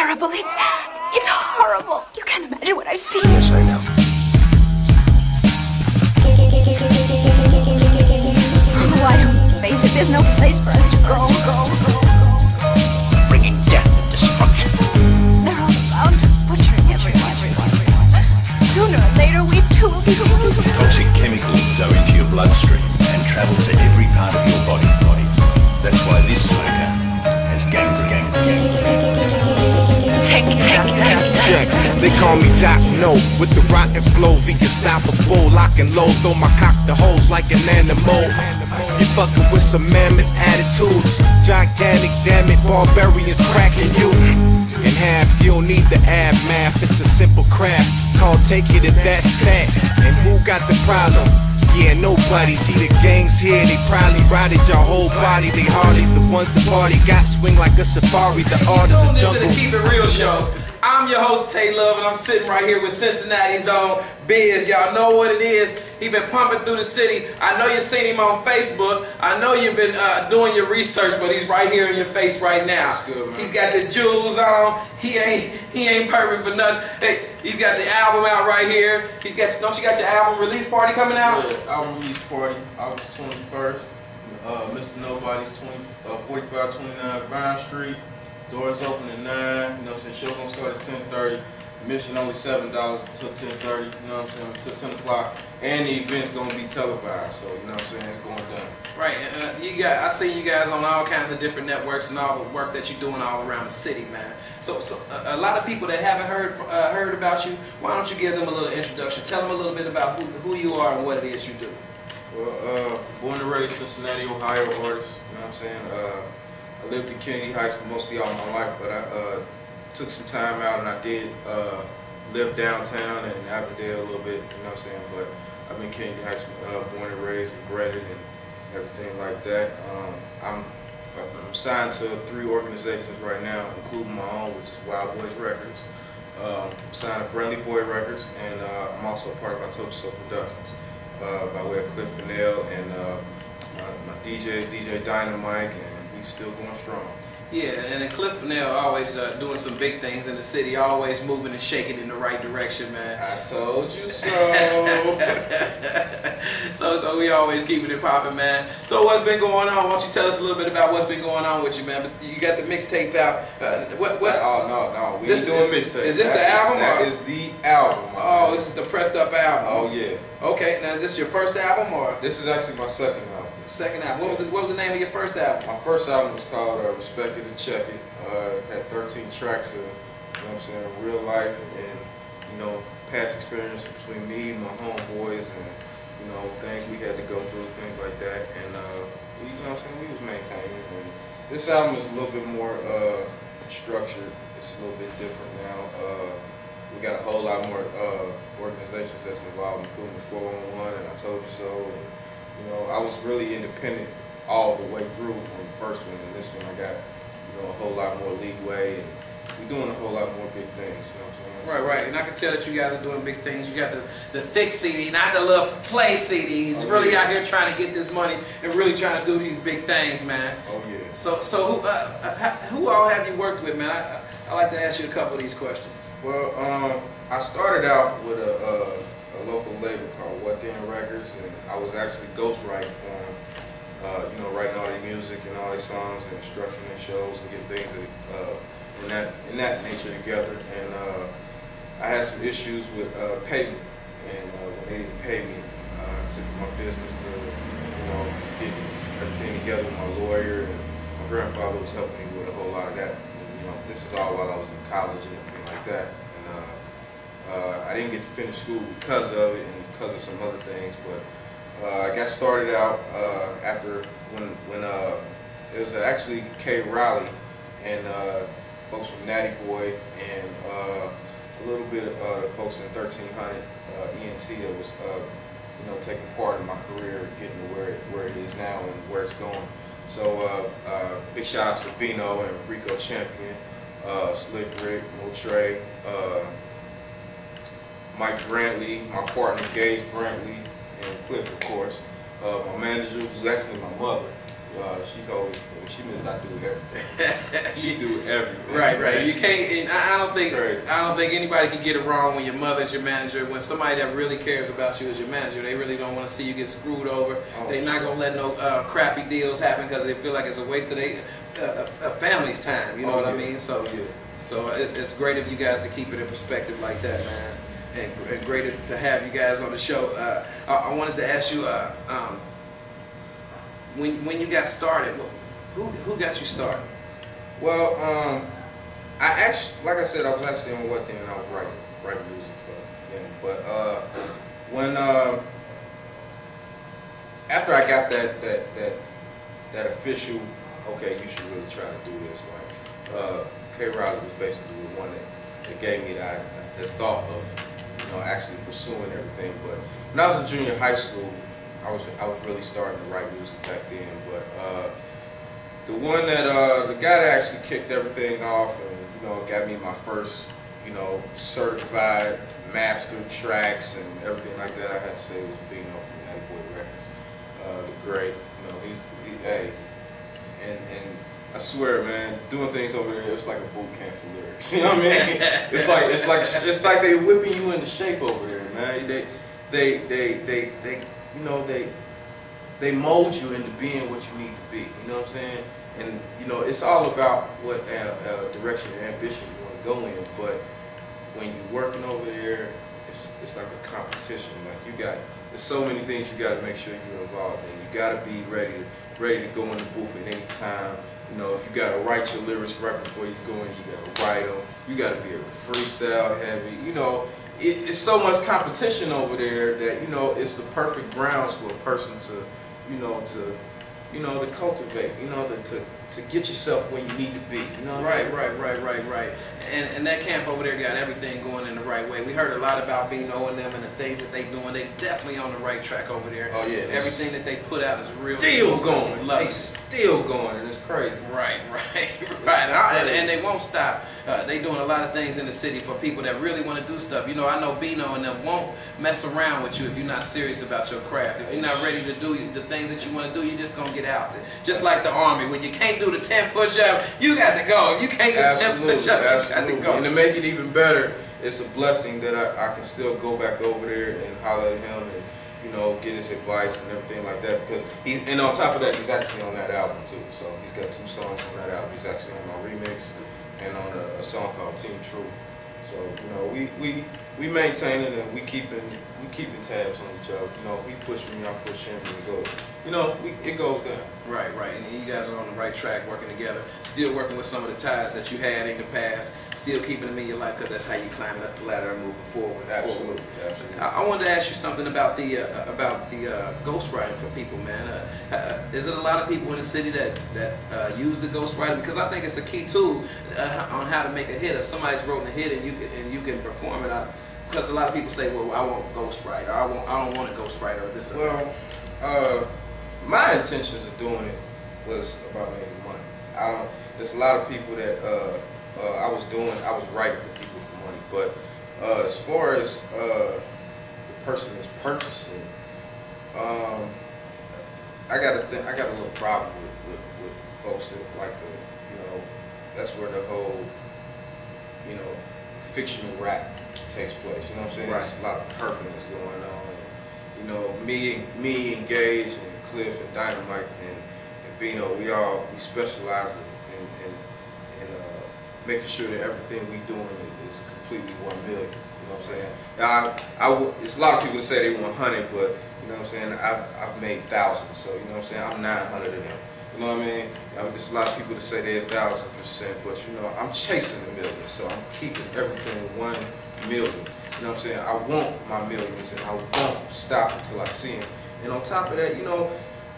terrible. It's horrible. You can't imagine what I've seen. Yes, I know. Why don't we face it? There's no place for us to go. Bringing death and destruction. They're all around us, butchering everyone. Sooner or later, we too will be killed. Toxic chemicals go into your bloodstream and travel to every part of your body. That's why this smoker has gangs. Check, they call me Doc No, with the rotten flow, the unstoppable, lock and load, throw my cock to holes like an animal. You fucking with some mammoth attitudes, gigantic, damn it, barbarians cracking you in half. You don't need the ab math, it's a simple craft called take it and that's that. And who got the problem? Yeah, nobody. See the gangs here, they probably rotted your whole body. They hardly the ones the party got swing like a safari. The art is a jungle. To the Keep It Real show. I'm your host Tay Love, and I'm sitting right here with Cincinnati's own Biz. Y'all know what it is. He been pumping through the city. I know you've seen him on Facebook. I know you've been doing your research, but he's right here in your face right now. Good, man. He's got the jewels on. He ain't perfect for nothing. Hey, he's got the album out right here. Don't you got your album release party coming out? Yeah, album release party, August 21st. Mr. Nobody's 4529 Brown Street. Doors open at 9, you know what I'm saying? Show gonna start at 10:30. Admission only $7 until 10:30, you know what I'm saying? Until 10 o'clock. And the event's gonna be televised, so you know what I'm saying? It's going down. Right. I see you guys on all kinds of different networks and all the work that you're doing all around the city, man. So a lot of people that haven't heard about you, why don't you give them a little introduction? Tell them a little bit about who you are and what it is you do. Well, born and raised Cincinnati, Ohio artist, you know what I'm saying? I lived in Kennedy Heights mostly all my life, but I took some time out and I did live downtown and Avondale a little bit, you know what I'm saying? But I've been Kennedy Heights born and raised and bred and everything like that. I'm signed to 3 organizations right now, including my own, which is Wild Boys Records. I'm signed to Brandley Boy Records, and I'm also part of I Told You So Productions by way of Cliff Fennell and my DJ, DJ Dynamite, and still going strong. Yeah, and then Cliff Fennell always doing some big things in the city, always moving and shaking in the right direction, man. I told you so. so we always keeping it popping, man. So what's been going on? Why don't you tell us a little bit about what's been going on with you, man? You got the mixtape out. What? Oh no, we ain't doing mixtape. Is this the album? That is the album. Oh, this is the pressed up album. Oh yeah. Okay, now is this your first album or? This is actually my second album. Second album. What was the name of your first album? My first album was called Respect It and Check It. Had 13 tracks of, you know what I'm saying, real life and, you know, past experience between me and my homeboys and, you know, things we had to go through, things like that. And, you know what I'm saying, we was maintaining. And this album is a little bit more structured. It's a little bit different now. We got a whole lot more organizations that's involved, including the 411 and I Told You So. And, you know, I was really independent all the way through on the first one, and this one I got, you know, a whole lot more leeway, and we're doing a whole lot more big things, you know what I'm saying? Right, and I can tell that you guys are doing big things. You got the thick CD, not the little play CDs. Really out here trying to get this money and really trying to do these big things, man. Oh yeah. So who all have you worked with, man? I like to ask you a couple of these questions. Well, I started out with a local label called What Then Records, and I was actually ghostwriting for them, you know, writing all their music and all their songs and structuring their shows and getting things in that nature together. And I had some issues with payment, and when they didn't pay me, I took my business to, you know, get everything together with my lawyer, and my grandfather was helping me with a whole lot of that. And, you know, this is all while I was in college and everything like that. I didn't get to finish school because of it and because of some other things, but I got started out after when it was actually K. Riley and folks from Natty Boy and a little bit of the folks in 1300 ENT that was you know, taking part in my career, getting to where it is now and where it's going. So big shout outs to Bino and Rico Champion, Slick Rick, Motre, Mike Brantley, my partner Gage Brantley, and Cliff, of course. My manager, who's actually my mother, She must not do everything. She do everything. Right. You can't. And I don't think. Crazy. I don't think anybody can get it wrong when your mother's your manager. When somebody that really cares about you is your manager, they really don't want to see you get screwed over. They're not gonna let no crappy deals happen because they feel like it's a waste of a family's time. You know what I mean? So it's great of you guys to keep it in perspective like that, man. And great to have you guys on the show. I wanted to ask you, when you got started, who got you started? Well, I actually, like I said, I was actually on What Then, and I was writing music for them. But when after I got that official, okay, you should really try to do this. Like K. Riley was basically the one that gave me the thought of actually pursuing everything. But when I was in junior high school, I was really starting to write music back then. But the guy that actually kicked everything off and got me my first certified master tracks and everything like that, I had to say it was Bino from Natty Boy Records. The great, hey, and I swear, man, doing things over there, it's like a boot camp for lyrics. You know what I mean? It's like they whipping you into shape over there, man. They mold you into being what you need to be. You know what I'm saying? And it's all about what direction and ambition you want to go in. But when you're working over there, it's like a competition. Like there's so many things you got to make sure you're involved in. You got to be ready to go in the booth at any time. If you got to write your lyrics right before you go in, you got to write them. You got to be able to freestyle heavy. It's so much competition over there that it's the perfect grounds for a person to cultivate, to get yourself where you need to be. Right. And that camp over there got everything going in the right way. We heard a lot about Bino and them and the things that they doing. They definitely on the right track over there. Oh yeah. Everything that they put out is real. Still going. They still going, and it's crazy. Right. And they won't stop. They doing a lot of things in the city for people that really want to do stuff. I know Bino and them won't mess around with you if you're not serious about your craft. If you're not ready to do the things that you want to do, you're just gonna get ousted. Just like the Army, when you can't do the 10 push-up, you got to go. If you can't do 10 push-up, you got to go. And to make it even better, it's a blessing that I can still go back over there and holler at him and get his advice and everything like that, because and on top of that, he's actually on that album too. So he's got 2 songs on that album. He's actually on my remix and on a song called Team Truth. So we maintain it, and we keeping tabs on each other. He push me, I push him, and it goes. It goes down. Right. And you guys are on the right track, working together. Still working with some of the ties that you had in the past. Still keeping them in your life, because that's how you climb up the ladder and moving forward. Absolutely. I wanted to ask you something about the ghostwriting for people, man. Is it a lot of people in the city that use the ghostwriting? Because I think it's a key tool on how to make a hit. If somebody's wrote a hit and you can perform it, because a lot of people say, well, I won't ghostwrite, or I don't want to ghostwrite, or this. My intentions of doing it was about making money. There's a lot of people that I was writing for people for money, but as far as the person that's purchasing, I got a little problem with folks that like to, that's where the whole, fictional rap takes place. You know what I'm saying? Right. There's a lot of perkiness going on. And, me, Engage, and Cliff, and Dynamite, and Bino, we specialize in making sure that everything we doing is completely 1 million. You know what I'm saying? It's a lot of people that say they want 100, but you know what I'm saying? I've made thousands, so you know what I'm saying? I'm 900 of them. You know what I mean? There's a lot of people that say they're 1,000%, but I'm chasing the million, so I'm keeping everything 1 million. You know what I'm saying? I want my millions, and I won't stop until I see them. And on top of that,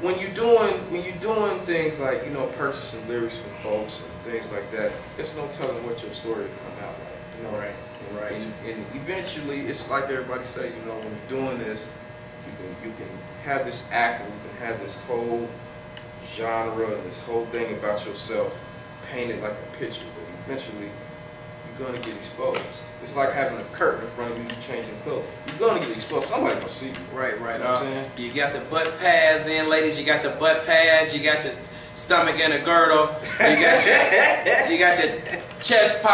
when you're doing things like purchasing lyrics from folks and things like that, there's no telling what your story will come out like. Right. And eventually, it's like everybody say, when you're doing this, you can have this act, and you can have this whole genre and this whole thing about yourself painted like a picture, but eventually you're gonna get exposed. It's like having a curtain in front of you changing clothes. You're gonna get exposed. Somebody gonna see you. Right, right. You know what I'm saying? You got the butt pads in, ladies. You got the butt pads. You got your stomach in a girdle. You got your chest